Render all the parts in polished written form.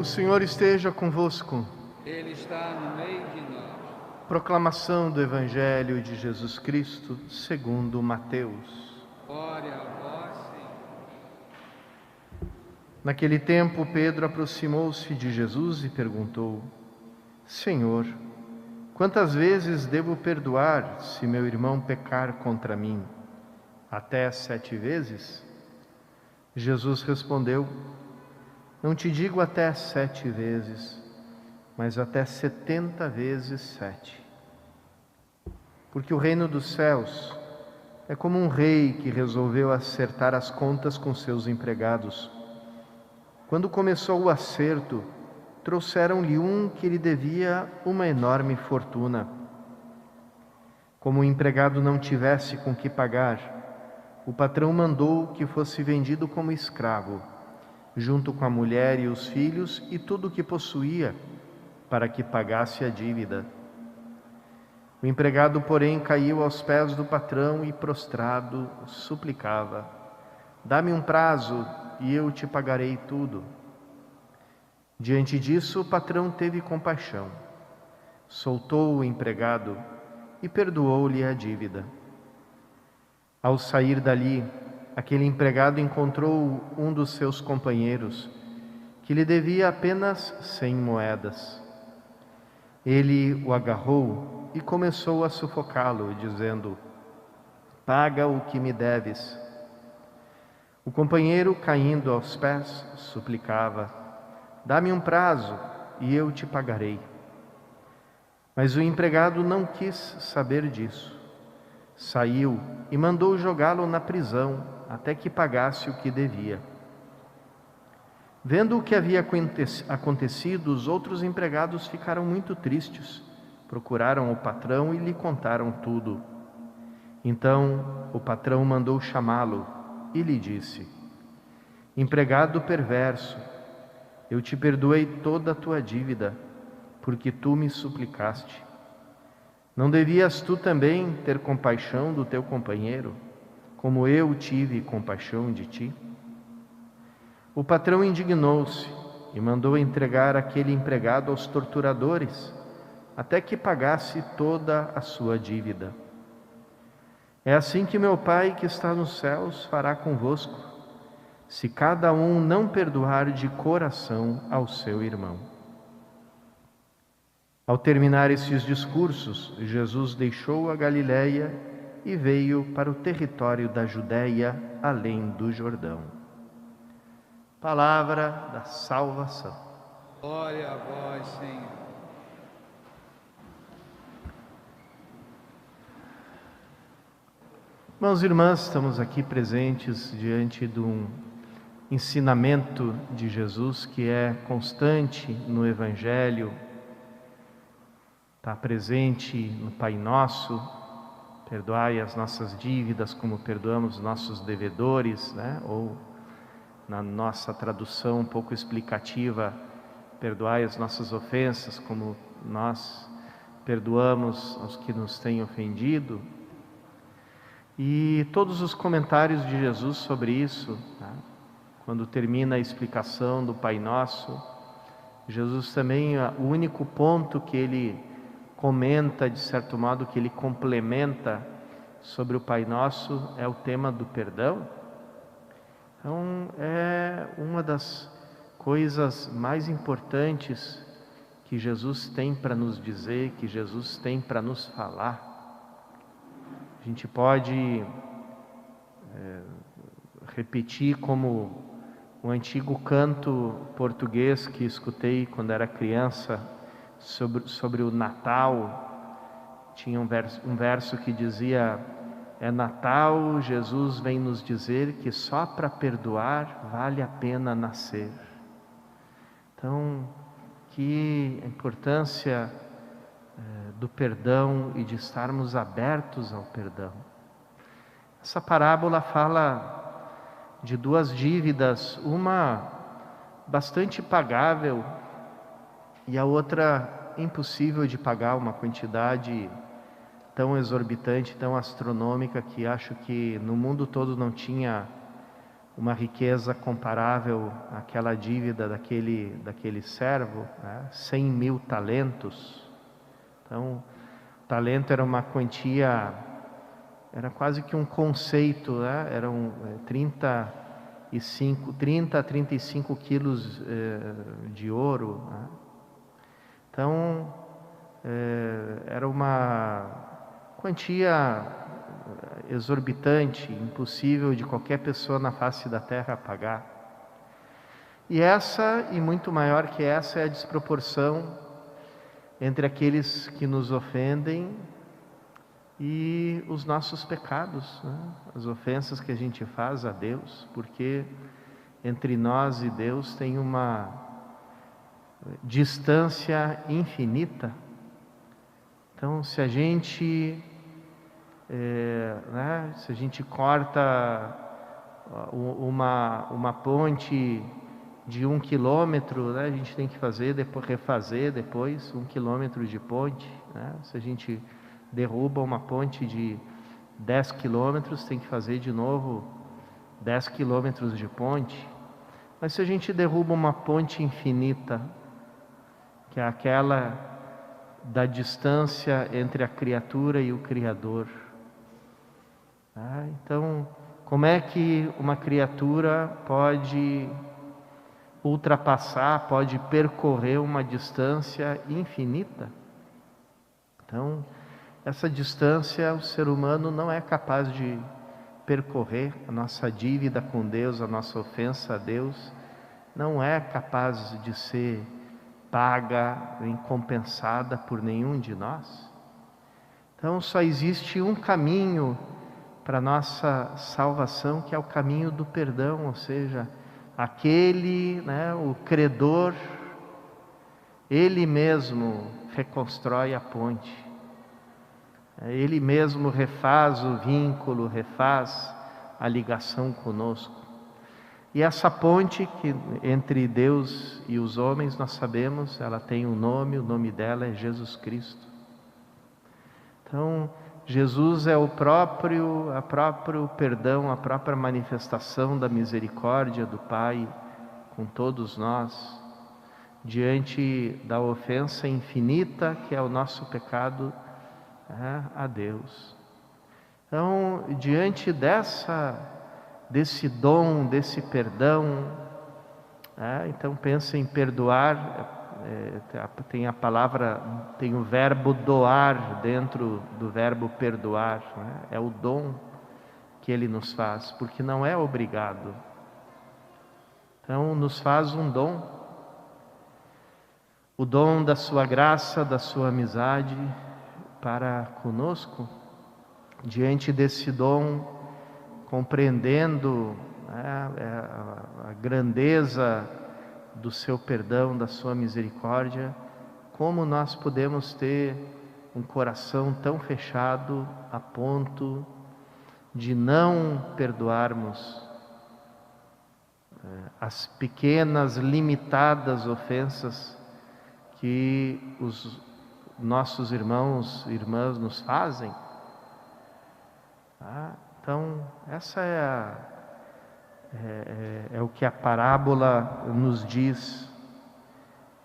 O Senhor esteja convosco. Ele está no meio de nós. Proclamação do Evangelho de Jesus Cristo, segundo Mateus. Glória a vós, Senhor. Naquele tempo, Pedro aproximou-se de Jesus e perguntou: Senhor, quantas vezes devo perdoar se meu irmão pecar contra mim? Até 7 vezes? Jesus respondeu: Não te digo até 7 vezes, mas até 70 vezes 7. Porque o reino dos céus é como um rei que resolveu acertar as contas com seus empregados. Quando começou o acerto, trouxeram-lhe um que lhe devia uma enorme fortuna. Como o empregado não tivesse com que pagar, o patrão mandou que fosse vendido como escravo, junto com a mulher e os filhos e tudo o que possuía, para que pagasse a dívida. O empregado, porém, caiu aos pés do patrão e, prostrado, suplicava: Dá-me um prazo e eu te pagarei tudo. Diante disso, o patrão teve compaixão, soltou o empregado e perdoou-lhe a dívida. Ao sair dali, aquele empregado encontrou um dos seus companheiros, que lhe devia apenas 100 moedas. Ele o agarrou e começou a sufocá-lo, dizendo: Paga o que me deves. O companheiro, caindo aos pés, suplicava: Dá-me um prazo e eu te pagarei. Mas o empregado não quis saber disso. Saiu e mandou jogá-lo na prisão até que pagasse o que devia. Vendo o que havia acontecido, os outros empregados ficaram muito tristes. Procuraram o patrão e lhe contaram tudo. Então o patrão mandou chamá-lo e lhe disse: Empregado perverso, eu te perdoei toda a tua dívida, porque tu me suplicaste. Não devias tu também ter compaixão do teu companheiro, como eu tive compaixão de ti? O patrão indignou-se e mandou entregar aquele empregado aos torturadores, até que pagasse toda a sua dívida. É assim que meu Pai que está nos céus fará convosco, se cada um não perdoar de coração ao seu irmão. Ao terminar esses discursos, Jesus deixou a Galiléia e veio para o território da Judéia, além do Jordão. Palavra da salvação. Glória a vós, Senhor. Irmãos e irmãs, estamos aqui presentes diante de um ensinamento de Jesus que é constante no Evangelho. Está presente no Pai Nosso: perdoai as nossas dívidas como perdoamos os nossos devedores, né? Ou na nossa tradução um pouco explicativa, perdoai as nossas ofensas como nós perdoamos aos que nos têm ofendido. E todos os comentários de Jesus sobre isso, né? Quando termina a explicação do Pai Nosso, Jesus também, o único ponto que ele comenta, de certo modo, que ele complementa sobre o Pai Nosso é o tema do perdão. Então, é uma das coisas mais importantes que Jesus tem para nos dizer, que Jesus tem para nos falar. A gente pode repetir como um antigo canto português que escutei quando era criança, sobre o Natal. Tinha um verso que dizia: é Natal, Jesus vem nos dizer que só para perdoar vale a pena nascer. Então, que a importância do perdão e de estarmos abertos ao perdão. Essa parábola fala de 2 dívidas, uma bastante pagável e a outra impossível de pagar, uma quantidade tão exorbitante, tão astronômica, que acho que no mundo todo não tinha uma riqueza comparável àquela dívida daquele servo, né? 100.000 talentos. Então, o talento era uma quantia, era quase que um conceito, né? Eram 30 a 35 quilos de ouro, né? Então, era uma quantia exorbitante, impossível de qualquer pessoa na face da terra pagar. E essa, e muito maior que essa, é a desproporção entre aqueles que nos ofendem e os nossos pecados, né? As ofensas que a gente faz a Deus, porque entre nós e Deus tem uma distância infinita. Então, se a gente se a gente corta uma ponte de 1 quilômetro, né, a gente tem que refazer depois 1 quilômetro de ponte, né? Se a gente derruba uma ponte de 10 quilômetros, tem que fazer de novo 10 quilômetros de ponte. Mas se a gente derruba uma ponte infinita, que é aquela da distância entre a criatura e o Criador, então, como é que uma criatura pode ultrapassar, pode percorrer uma distância infinita? Então, essa distância o ser humano não é capaz de percorrer. A nossa dívida com Deus, a nossa ofensa a Deus, não é capaz de ser paga nem compensada por nenhum de nós. Então, só existe um caminho para a nossa salvação, que é o caminho do perdão, ou seja, aquele, né, o credor, ele mesmo reconstrói a ponte, ele mesmo refaz o vínculo, refaz a ligação conosco. E essa ponte que entre Deus e os homens, nós sabemos, ela tem um nome, o nome dela é Jesus Cristo. Então, Jesus é o próprio perdão, a própria manifestação da misericórdia do Pai com todos nós, diante da ofensa infinita que é o nosso pecado a Deus. Então, diante desse dom, desse perdão, então pensa em perdoar. Tem a palavra, tem o verbo doar dentro do verbo perdoar, né? É o dom que Ele nos faz, porque não é obrigado. Então nos faz um dom, o dom da sua graça, da sua amizade para conosco. Diante desse dom, compreendendo a grandeza do seu perdão, da sua misericórdia, como nós podemos ter um coração tão fechado a ponto de não perdoarmos as pequenas, limitadas ofensas que os nossos irmãos e irmãs nos fazem? Então, essa é o que a parábola nos diz,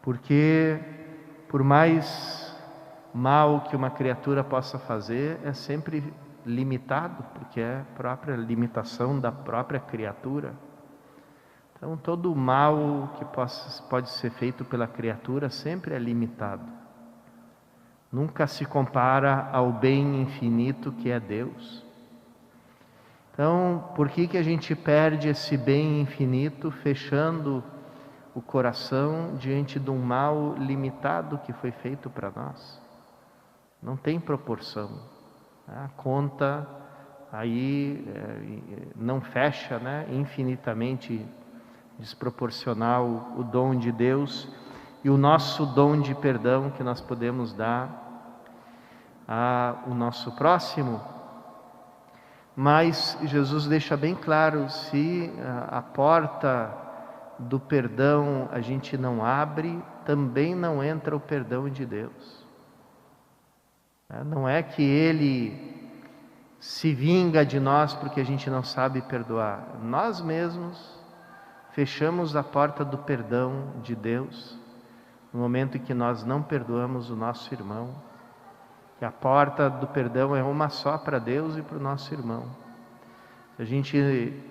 porque por mais mal que uma criatura possa fazer, é sempre limitado, porque é a própria limitação da própria criatura. Então todo o mal que pode ser feito pela criatura sempre é limitado, nunca se compara ao bem infinito que é Deus. Então, por que a gente perde esse bem infinito fechando o coração diante de um mal limitado que foi feito para nós? Não tem proporção. A conta aí não fecha, né? Infinitamente desproporcional o dom de Deus e o nosso dom de perdão que nós podemos dar ao nosso próximo. Mas Jesus deixa bem claro, se a porta do perdão a gente não abre, também não entra o perdão de Deus. Não é que Ele se vinga de nós porque a gente não sabe perdoar. Nós mesmos fechamos a porta do perdão de Deus no momento em que nós não perdoamos o nosso irmão. Que a porta do perdão é uma só para Deus e para o nosso irmão. Se a gente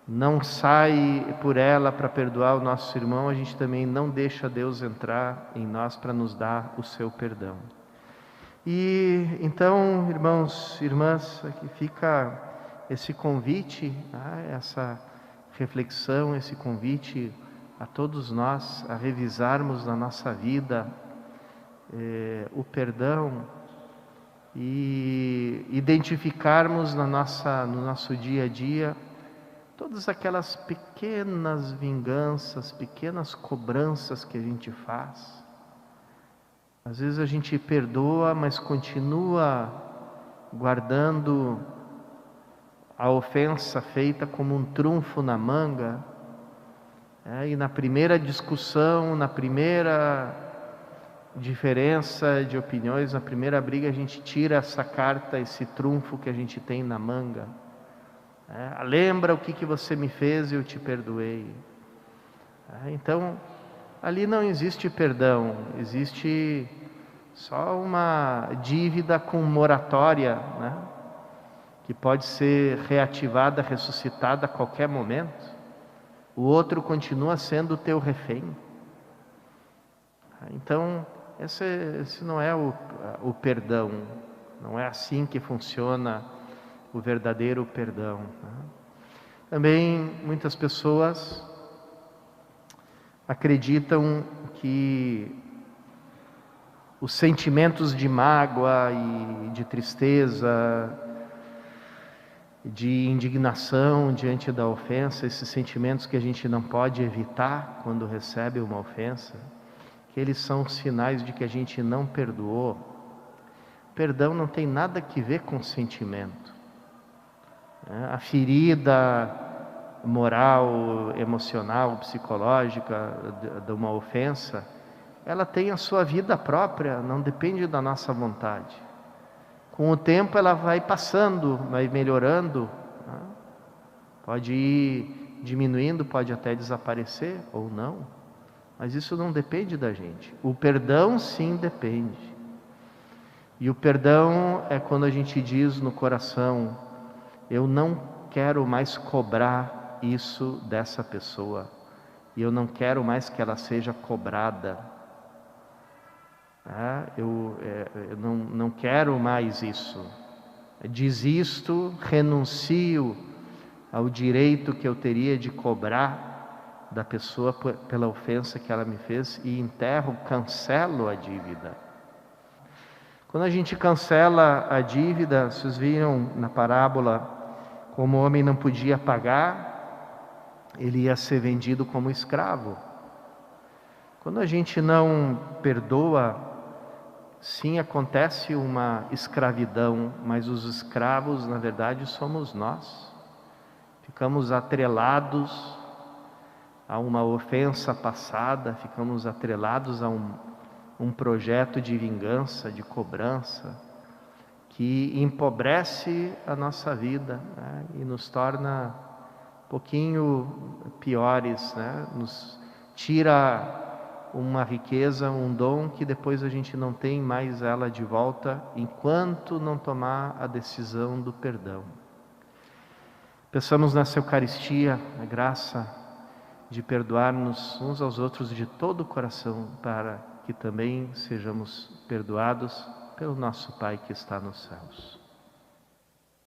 não sai por ela para perdoar o nosso irmão, a gente também não deixa Deus entrar em nós para nos dar o seu perdão. E então, irmãos e irmãs, aqui fica esse convite, essa reflexão, esse convite a todos nós a revisarmos na nossa vida o perdão e identificarmos no nosso dia a dia todas aquelas pequenas vinganças, pequenas cobranças que a gente faz. Às vezes a gente perdoa, mas continua guardando a ofensa feita como um trunfo na manga. E na primeira discussão, na primeira diferença de opiniões, na primeira briga, a gente tira essa carta, esse trunfo que a gente tem na manga. Lembra o que você me fez e eu te perdoei. Então, ali não existe perdão, existe só uma dívida com moratória, que pode ser reativada, ressuscitada a qualquer momento. O outro continua sendo o teu refém. Então, esse não é o perdão, não é assim que funciona o verdadeiro perdão. Também muitas pessoas acreditam que os sentimentos de mágoa e de tristeza, de indignação diante da ofensa, esses sentimentos que a gente não pode evitar quando recebe uma ofensa, que eles são sinais de que a gente não perdoou. Perdão não tem nada que ver com sentimento. A ferida moral, emocional, psicológica de uma ofensa, ela tem a sua vida própria, não depende da nossa vontade. Com o tempo ela vai passando, vai melhorando, pode ir diminuindo, pode até desaparecer ou não, mas isso não depende da gente. O perdão sim depende. E o perdão é quando a gente diz no coração: eu não quero mais cobrar isso dessa pessoa, e eu não quero mais que ela seja cobrada. Eu não quero mais isso. Desisto, renuncio ao direito que eu teria de cobrar da pessoa pela ofensa que ela me fez e enterro, cancelo a dívida. Quando a gente cancela a dívida, vocês viram na parábola como o homem não podia pagar, ele ia ser vendido como escravo. Quando a gente não perdoa, sim, acontece uma escravidão, mas os escravos, na verdade, somos nós. Ficamos atrelados a uma ofensa passada, ficamos atrelados a um projeto de vingança, de cobrança, que empobrece a nossa vida, e nos torna um pouquinho piores, nos tira uma riqueza, um dom que depois a gente não tem mais ela de volta enquanto não tomar a decisão do perdão. Peçamos nessa Eucaristia a graça de perdoar-nos uns aos outros de todo o coração, para que também sejamos perdoados pelo nosso Pai que está nos céus.